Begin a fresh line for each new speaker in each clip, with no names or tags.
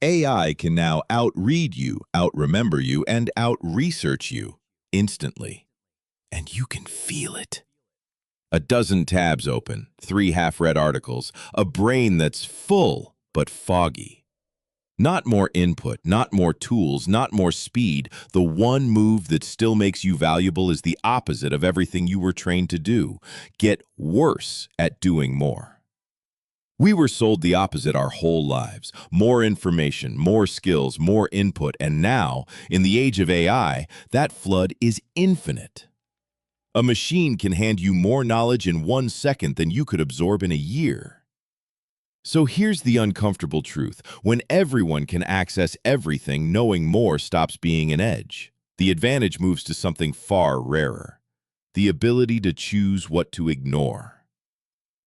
AI can now outread you, outremember you, and outresearch you instantly. And you can feel it. A dozen tabs open, 3 half-read articles, a brain that's full but foggy. Not more input, not more tools, not more speed. The one move that still makes you valuable is the opposite of everything you were trained to do. Get worse at doing more. We were sold the opposite our whole lives. More information, more skills, more input, and now, in the age of AI, that flood is infinite. A machine can hand you more knowledge in 1 second than you could absorb in a year. So here's the uncomfortable truth. When everyone can access everything, knowing more stops being an edge. The advantage moves to something far rarer: the ability to choose what to ignore.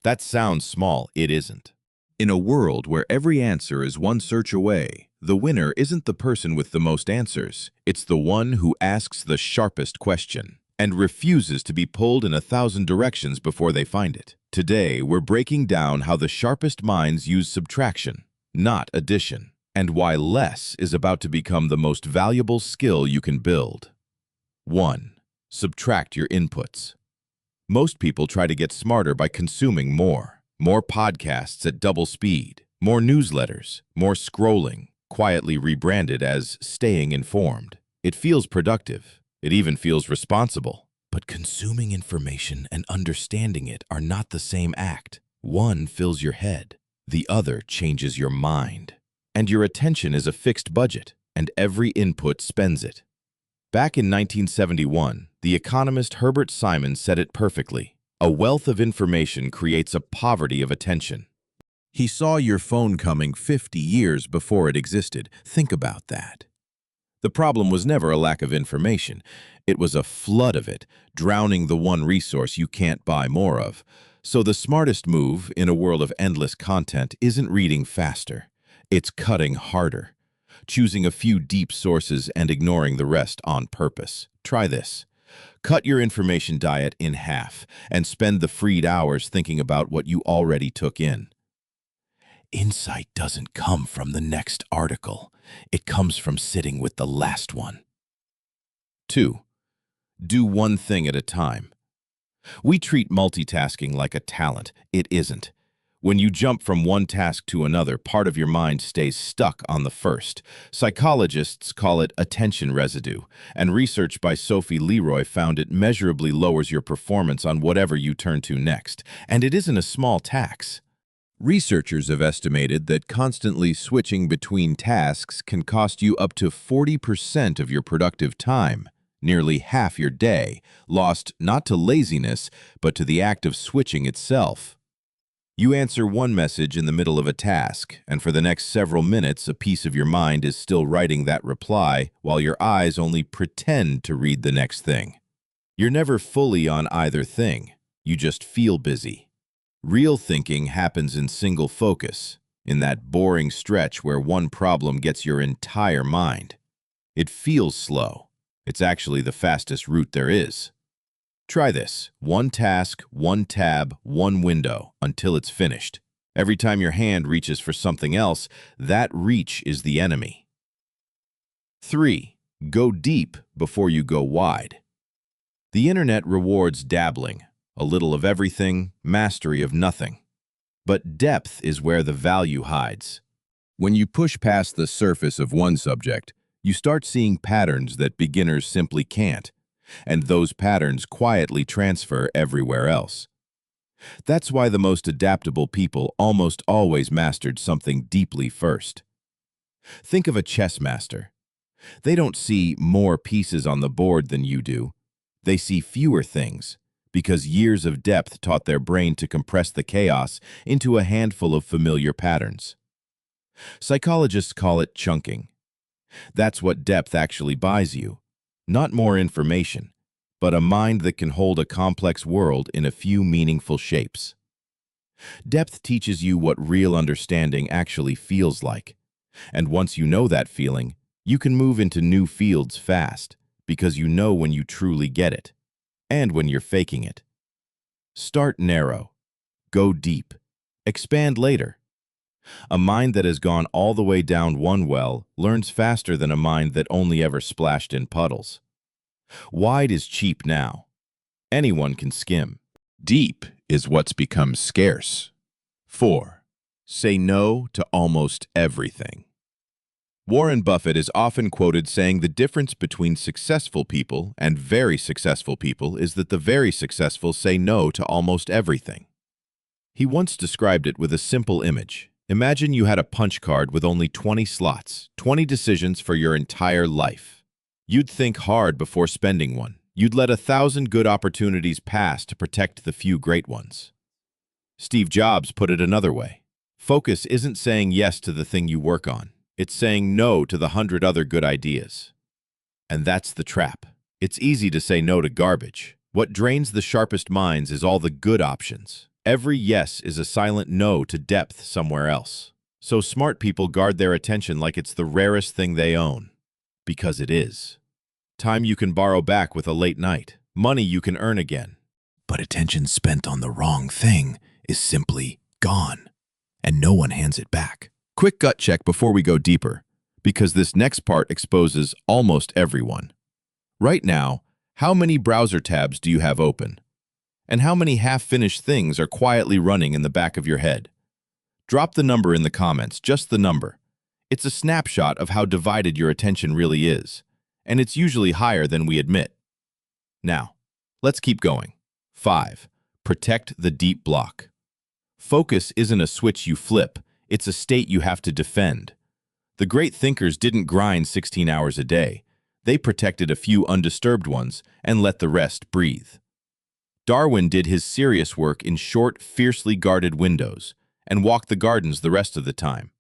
That sounds small, it isn't. In a world where every answer is one search away, the winner isn't the person with the most answers. It's the one who asks the sharpest question and refuses to be pulled in 1,000 directions before they find it. Today, we're breaking down how the sharpest minds use subtraction, not addition, and why less is about to become the most valuable skill you can build. 1. Subtract your inputs. Most people try to get smarter by consuming more. More podcasts at double speed, more newsletters, more scrolling, quietly rebranded as staying informed. It feels productive. It even feels responsible. But consuming information and understanding it are not the same act. One fills your head. The other changes your mind. And your attention is a fixed budget, and every input spends it. Back in 1971, the economist Herbert Simon said it perfectly. A wealth of information creates a poverty of attention. He saw your phone coming 50 years before it existed. Think about that. The problem was never a lack of information. It was a flood of it, drowning the one resource you can't buy more of. So the smartest move in a world of endless content isn't reading faster. It's cutting harder. Choosing a few deep sources and ignoring the rest on purpose. Try this. Cut your information diet in half and spend the freed hours thinking about what you already took in. Insight doesn't come from the next article. It comes from sitting with the last one. 2. Do one thing at a time. We treat multitasking like a talent. It isn't. When you jump from one task to another, part of your mind stays stuck on the first. Psychologists call it attention residue, and research by Sophie Leroy found it measurably lowers your performance on whatever you turn to next. And it isn't a small tax. Researchers have estimated that constantly switching between tasks can cost you up to 40% of your productive time, nearly half your day, lost not to laziness, but to the act of switching itself. You answer one message in the middle of a task, and for the next several minutes, a piece of your mind is still writing that reply while your eyes only pretend to read the next thing. You're never fully on either thing. You just feel busy. Real thinking happens in single focus, in that boring stretch where one problem gets your entire mind. It feels slow. It's actually the fastest route there is. Try this. One task, one tab, one window, until it's finished. Every time your hand reaches for something else, that reach is the enemy. 3. Go deep before you go wide. The internet rewards dabbling, a little of everything, mastery of nothing. But depth is where the value hides. When you push past the surface of one subject, you start seeing patterns that beginners simply can't. And those patterns quietly transfer everywhere else. That's why the most adaptable people almost always mastered something deeply first. Think of a chess master. They don't see more pieces on the board than you do. They see fewer things, because years of depth taught their brain to compress the chaos into a handful of familiar patterns. Psychologists call it chunking. That's what depth actually buys you. Not more information, but a mind that can hold a complex world in a few meaningful shapes. Depth teaches you what real understanding actually feels like. And once you know that feeling, you can move into new fields fast, because you know when you truly get it, and when you're faking it. Start narrow. Go deep. Expand later. A mind that has gone all the way down one well learns faster than a mind that only ever splashed in puddles. Wide is cheap now. Anyone can skim. Deep is what's become scarce. 4. Say no to almost everything. Warren Buffett is often quoted saying the difference between successful people and very successful people is that the very successful say no to almost everything. He once described it with a simple image. Imagine you had a punch card with only 20 slots, 20 decisions for your entire life. You'd think hard before spending one. You'd let 1,000 good opportunities pass to protect the few great ones. Steve Jobs put it another way. Focus isn't saying yes to the thing you work on. It's saying no to the 100 other good ideas. And that's the trap. It's easy to say no to garbage. What drains the sharpest minds is all the good options. Every yes is a silent no to depth somewhere else. So smart people guard their attention like it's the rarest thing they own. Because it is. Time you can borrow back with a late night. Money you can earn again. But attention spent on the wrong thing is simply gone. And no one hands it back. Quick gut check before we go deeper, because this next part exposes almost everyone. Right now, how many browser tabs do you have open? And how many half-finished things are quietly running in the back of your head? Drop the number in the comments, just the number. It's a snapshot of how divided your attention really is, and it's usually higher than we admit. Now, let's keep going. 5. Protect the deep block. Focus isn't a switch you flip. It's a state you have to defend. The great thinkers didn't grind 16 hours a day. They protected a few undisturbed ones and let the rest breathe. Darwin did his serious work in short, fiercely guarded windows and walked the gardens the rest of the time.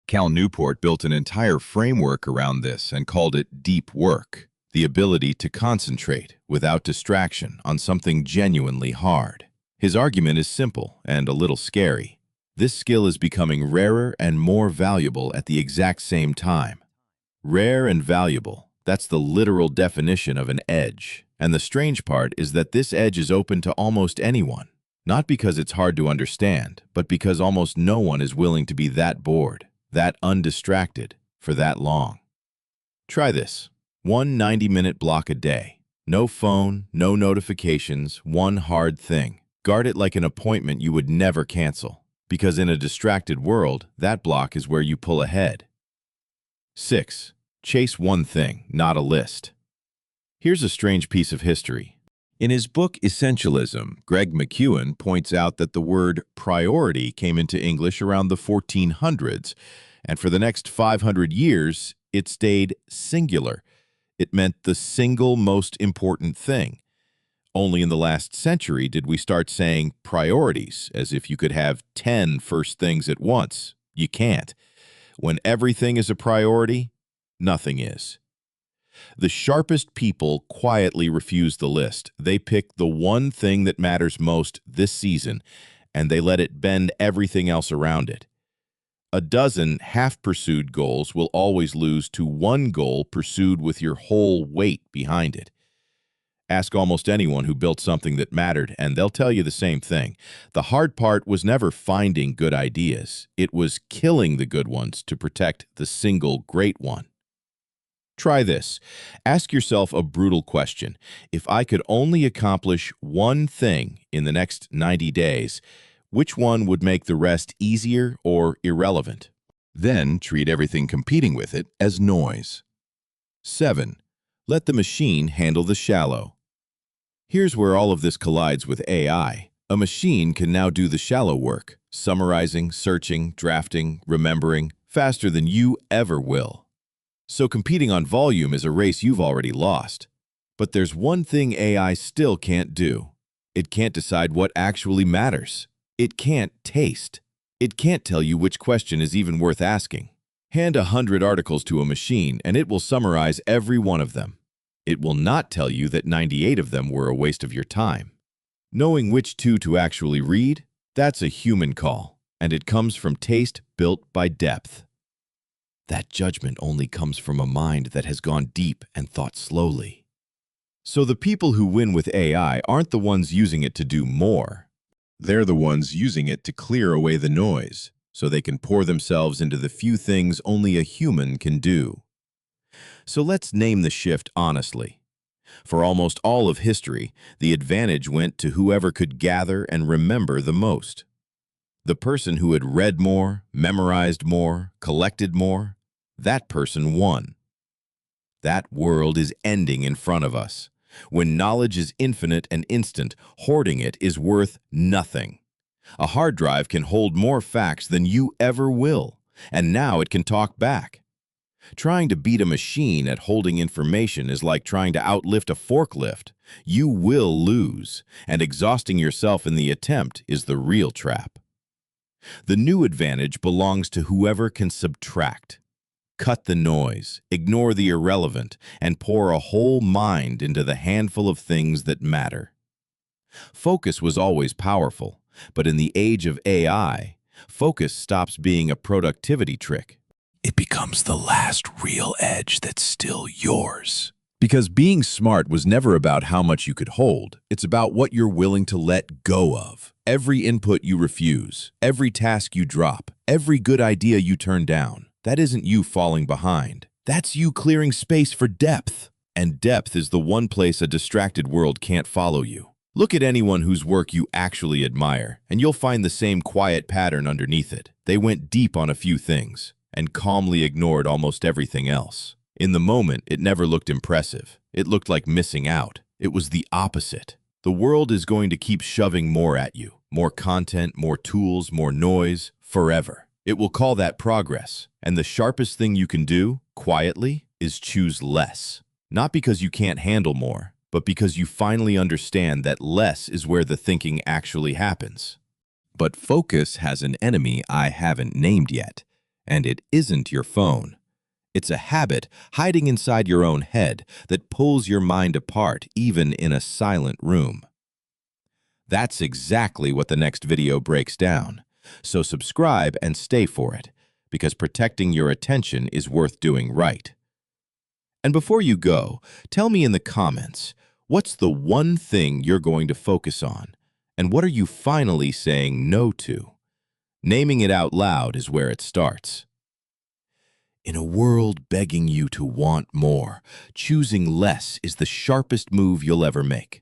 Cal Newport built an entire framework around this and called it deep work, the ability to concentrate without distraction on something genuinely hard. His argument is simple and a little scary. This skill is becoming rarer and more valuable at the exact same time. Rare and valuable, that's the literal definition of an edge. And the strange part is that this edge is open to almost anyone. Not because it's hard to understand, but because almost no one is willing to be that bored, that undistracted, for that long. Try this. One 90-minute block a day. No phone, no notifications, one hard thing. Guard it like an appointment you would never cancel. Because in a distracted world, that block is where you pull ahead. 6. Chase one thing, not a list. Here's a strange piece of history. In his book Essentialism, Greg McKeown points out that the word priority came into English around the 1400s, and for the next 500 years, it stayed singular. It meant the single most important thing. Only in the last century did we start saying priorities, as if you could have 10 first things at once. You can't. When everything is a priority, nothing is. The sharpest people quietly refuse the list. They pick the one thing that matters most this season, and they let it bend everything else around it. A dozen half-pursued goals will always lose to one goal pursued with your whole weight behind it. Ask almost anyone who built something that mattered, and they'll tell you the same thing. The hard part was never finding good ideas. It was killing the good ones to protect the single great one. Try this. Ask yourself a brutal question. If I could only accomplish one thing in the next 90 days, which one would make the rest easier or irrelevant? Then treat everything competing with it as noise. 7. Let the machine handle the shallow. Here's where all of this collides with AI. A machine can now do the shallow work, summarizing, searching, drafting, remembering, faster than you ever will. So competing on volume is a race you've already lost. But there's one thing AI still can't do. It can't decide what actually matters. It can't taste. It can't tell you which question is even worth asking. Hand 100 articles to a machine and it will summarize every one of them. It will not tell you that 98 of them were a waste of your time. Knowing which two to actually read, that's a human call, and it comes from taste built by depth. That judgment only comes from a mind that has gone deep and thought slowly. So the people who win with AI aren't the ones using it to do more. They're the ones using it to clear away the noise, so they can pour themselves into the few things only a human can do. So let's name the shift honestly. For almost all of history, the advantage went to whoever could gather and remember the most. The person who had read more, memorized more, collected more, that person won. That world is ending in front of us. When knowledge is infinite and instant, hoarding it is worth nothing. A hard drive can hold more facts than you ever will, and now it can talk back. Trying to beat a machine at holding information is like trying to outlift a forklift. You will lose, and exhausting yourself in the attempt is the real trap. The new advantage belongs to whoever can subtract. Cut the noise, ignore the irrelevant, and pour a whole mind into the handful of things that matter. Focus was always powerful, but in the age of AI, focus stops being a productivity trick. It becomes the last real edge that's still yours. Because being smart was never about how much you could hold. It's about what you're willing to let go of. Every input you refuse, every task you drop, every good idea you turn down, that isn't you falling behind. That's you clearing space for depth. And depth is the one place a distracted world can't follow you. Look at anyone whose work you actually admire, and you'll find the same quiet pattern underneath it. They went deep on a few things and calmly ignored almost everything else. In the moment, it never looked impressive. It looked like missing out. It was the opposite. The world is going to keep shoving more at you. More content, more tools, more noise, forever. It will call that progress. And the sharpest thing you can do, quietly, is choose less. Not because you can't handle more, but because you finally understand that less is where the thinking actually happens. But focus has an enemy I haven't named yet, and it isn't your phone. It's a habit hiding inside your own head that pulls your mind apart even in a silent room. That's exactly what the next video breaks down. So subscribe and stay for it, because protecting your attention is worth doing right. And before you go, tell me in the comments, what's the one thing you're going to focus on? And what are you finally saying no to? Naming it out loud is where it starts. In a world begging you to want more, choosing less is the sharpest move you'll ever make.